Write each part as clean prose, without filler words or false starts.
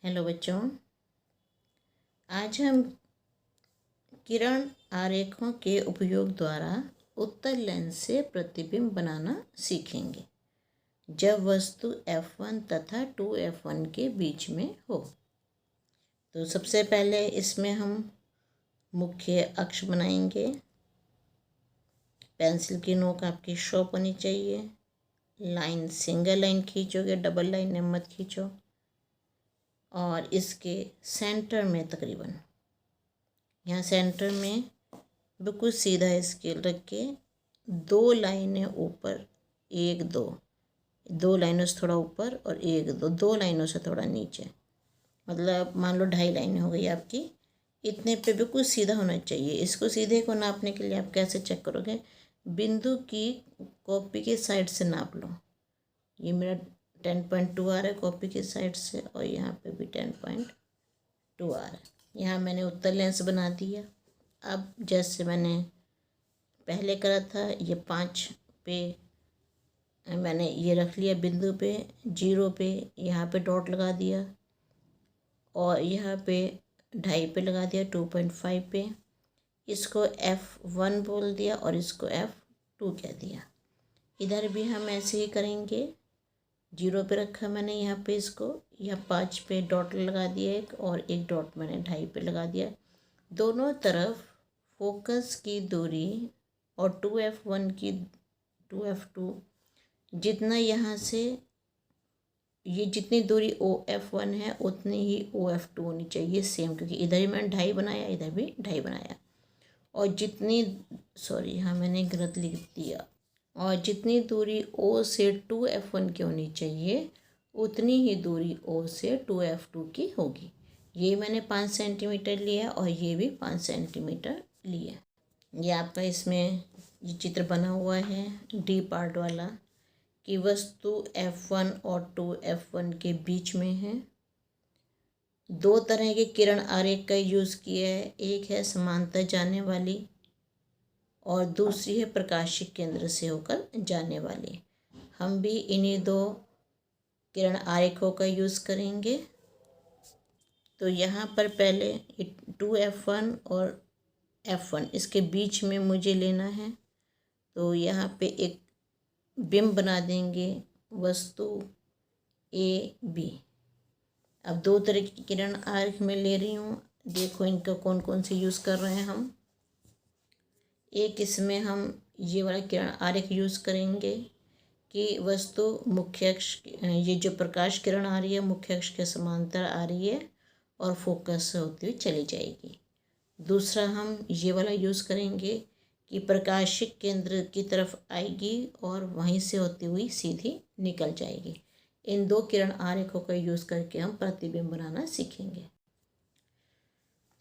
Hello बच्चों, आज हम किरण आरेखों के उपयोग द्वारा उत्तल लेंस से प्रतिबिंब बनाना सीखेंगे जब वस्तु F1 तथा 2F1 के बीच में हो। तो सबसे पहले इसमें हम मुख्य अक्ष बनाएंगे। पेंसिल की नोक आपकी शार्प होनी चाहिए। लाइन सिंगल लाइन खींचोगे, डबल लाइन में मत खींचो। और इसके सेंटर में तकरीबन यहाँ सेंटर में बिल्कुल सीधा स्केल रख के दो लाइनें ऊपर, एक दो लाइनों से थोड़ा ऊपर और एक दो लाइनों से थोड़ा नीचे, मतलब मान लो 2.5 लाइनें हो गई आपकी। इतने पे बिल्कुल सीधा होना चाहिए। इसको सीधे को नापने के लिए आप कैसे चेक करोगे? बिंदु की कॉपी के साइड से नाप लो। ये मेरा 10.2 आ रहा है कॉपी की साइड से, और यहाँ पे भी 10.2 आ रहा है। यहाँ मैंने उत्तल लेंस बना दिया। अब जैसे मैंने पहले करा था, ये 5 पे मैंने ये रख लिया, बिंदु पे 0 पे यहाँ पे डॉट लगा दिया, और यहाँ पे 2.5 पे लगा दिया, 2.5 पे। इसको F1 बोल दिया और इसको F2 कह दिया। इधर भी हम ऐसे ही करेंगे। 0 पे रखा मैंने यहाँ पे इसको, यहाँ 5 पे डॉट लगा दिया एक, और एक डॉट मैंने 2.5 पे लगा दिया। दोनों तरफ फोकस की दूरी और 2F1 की 2F2 जितना यहाँ से ये जितनी दूरी OF1 है उतनी ही OF2 होनी चाहिए सेम, क्योंकि इधर ही मैंने 2.5 बनाया, इधर भी 2.5 बनाया। और जितनी हाँ मैंने गलत लिख दिया। और जितनी दूरी O से 2F1 की होनी चाहिए उतनी ही दूरी O से 2F2 की होगी। ये मैंने 5 सेंटीमीटर लिया और ये भी 5 सेंटीमीटर लिया। ये आपका इसमें ये चित्र बना हुआ है डी पार्ट वाला, कि वस्तु F1 और 2F1 के बीच में है। 2 तरह के किरण आरेख का यूज़ किया है। एक है समांतर जाने वाली और दूसरी है प्रकाशिक केंद्र से होकर जाने वाली। हम भी इन्हीं 2 किरण आरेखों का यूज़ करेंगे। तो यहाँ पर पहले 2F1 और F1 इसके बीच में मुझे लेना है। तो यहाँ पे एक बिंब बना देंगे, वस्तु AB। अब 2 तरह की किरण आरेख में ले रही हूँ। देखो इनका कौन कौन से यूज़ कर रहे हैं हम। एक इसमें हम ये वाला किरण आरेख यूज़ करेंगे कि वस्तु मुख्य अक्ष, ये जो प्रकाश किरण आ रही है मुख्य अक्ष के समांतर आ रही है और फोकस से होती हुई चली जाएगी। दूसरा हम ये वाला यूज़ करेंगे कि प्रकाशिक केंद्र की तरफ आएगी और वहीं से होती हुई सीधी निकल जाएगी। इन 2 किरण आरेखों का यूज़ करके हम प्रतिबिंब बनाना सीखेंगे।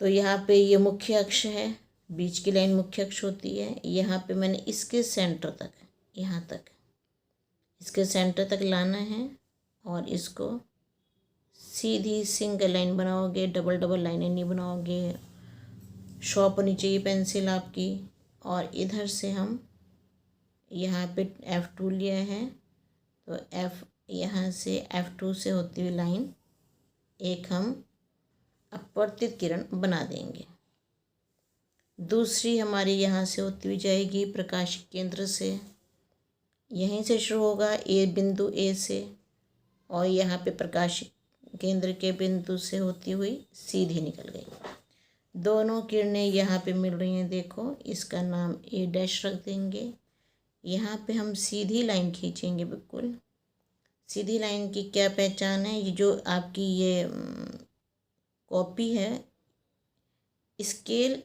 तो यहाँ पे ये मुख्य अक्ष है, बीच की लाइन मुख्य अक्ष होती है। यहाँ पे मैंने इसके सेंटर तक, यहाँ तक इसके सेंटर तक लाना है और इसको सीधी सिंगल लाइन बनाओगे, डबल डबल लाइनें नहीं बनाओगे। शॉर्प होनी चाहिए पेंसिल आपकी। और इधर से हम यहाँ पे F2 लिया है, तो यहाँ से F2 से होती हुई लाइन एक हम अपवर्तित किरण बना देंगे। दूसरी हमारी यहाँ से होती हुई जाएगी प्रकाशिक केंद्र से, यहीं से शुरू होगा बिंदु A से, और यहाँ पे प्रकाशिक केंद्र के बिंदु से होती हुई सीधी निकल गई। दोनों किरणें यहाँ पे मिल रही हैं। देखो इसका नाम A' रख देंगे। यहाँ पे हम सीधी लाइन खींचेंगे। बिल्कुल सीधी लाइन की क्या पहचान है? ये जो आपकी ये कॉपी है, स्केल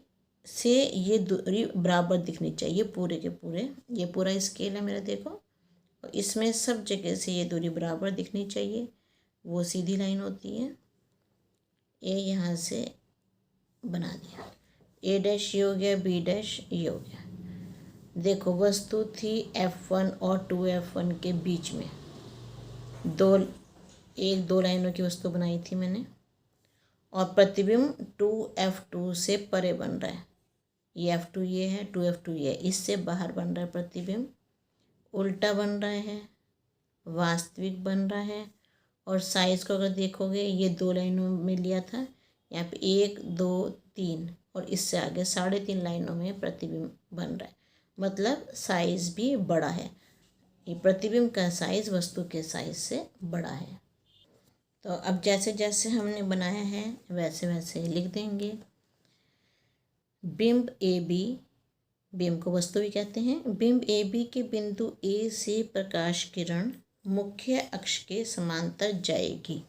से ये दूरी बराबर दिखनी चाहिए पूरे के पूरे। ये पूरा स्केल है मेरा, देखो, और इसमें सब जगह से ये दूरी बराबर दिखनी चाहिए, वो सीधी लाइन होती है। ए यहाँ से बना दिया, A' ये हो गया, B' ये हो गया। देखो वस्तु थी F1 और 2F1 के बीच में, 2 लाइनों की वस्तु बनाई थी मैंने, और प्रतिबिंब 2F2 से परे बन रहा है। ये F2 ये है, 2F2 ये है, इससे बाहर बन रहा है प्रतिबिंब, उल्टा बन रहा है, वास्तविक बन रहा है, और साइज़ को अगर देखोगे ये 2 लाइनों में लिया था, यहाँ पे 1 2 3 और इससे आगे 3.5 लाइनों में प्रतिबिंब बन रहा है, मतलब साइज़ भी बड़ा है। ये प्रतिबिंब का साइज़ वस्तु के साइज़ से बड़ा है। तो अब जैसे जैसे हमने बनाया है वैसे वैसे लिख देंगे। बिंब ए बी, बिंब को वस्तु भी कहते हैं। बिंब ए बी के बिंदु ए से प्रकाश किरण मुख्य अक्ष के समांतर जाएगी।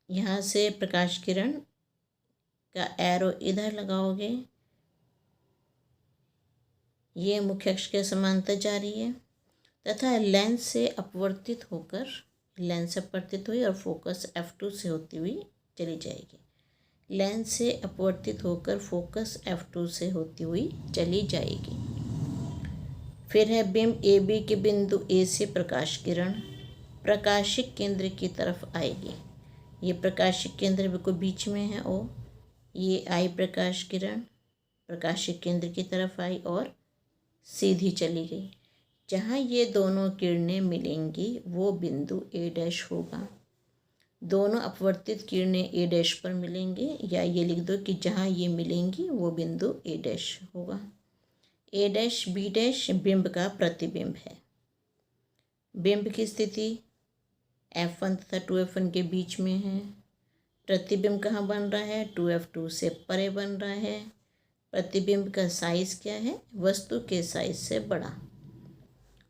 यहाँ से प्रकाश किरण का एरो इधर लगाओगे, ये मुख्य अक्ष के समांतर जा रही है तथा लेंस से अपवर्तित होकर, लेंस से अपवर्तित हुई और फोकस F2 से होती हुई चली जाएगी। लेंस से अपवर्तित होकर फोकस F2 से होती हुई चली जाएगी। फिर है बिंब ए बी के बिंदु ए से प्रकाश किरण प्रकाशिक केंद्र की तरफ आएगी। ये प्रकाशिक केंद्र बिल्कुल बीच में है ओ, ये आई प्रकाश किरण प्रकाशिक केंद्र की तरफ आई और सीधी चली गई। जहाँ ये दोनों किरणें मिलेंगी वो बिंदु ए डैश होगा। दोनों अपवर्तित किरणें ए डैश पर मिलेंगी, या ये लिख दो कि जहाँ ये मिलेंगी वो बिंदु ए डैश होगा। ए डैश बी डैश बिंब का प्रतिबिंब है। बिंब की स्थिति F1 तथा 2F1 के बीच में है। प्रतिबिंब कहाँ बन रहा है? 2F2 से परे बन रहा है। प्रतिबिंब का साइज़ क्या है? वस्तु के साइज से बड़ा।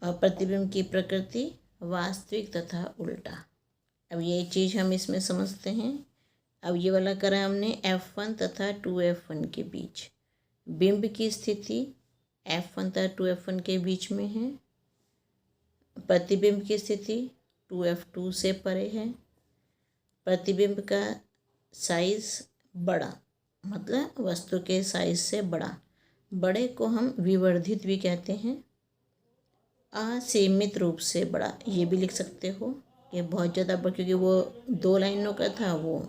और प्रतिबिंब की प्रकृति वास्तविक तथा उल्टा। अब ये चीज़ हम इसमें समझते हैं। अब ये वाला करा हमने F1 तथा 2F1 के बीच। बिंब की स्थिति F1 तथा 2F1 के बीच में है। प्रतिबिंब की स्थिति 2F2 से परे है। प्रतिबिंब का साइज़ बड़ा, मतलब वस्तु के साइज से बड़ा। बड़े को हम विवर्धित भी कहते हैं। असीमित रूप से बड़ा ये भी लिख सकते हो। ये बहुत ज़्यादा बड़ा, क्योंकि वो 2 लाइनों का था, वो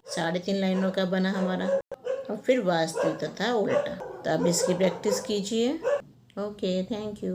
3.5 लाइनों का बना हमारा। और फिर वास्तविक तथा उल्टा। तो अब इसकी प्रैक्टिस कीजिए। Okay, thank you.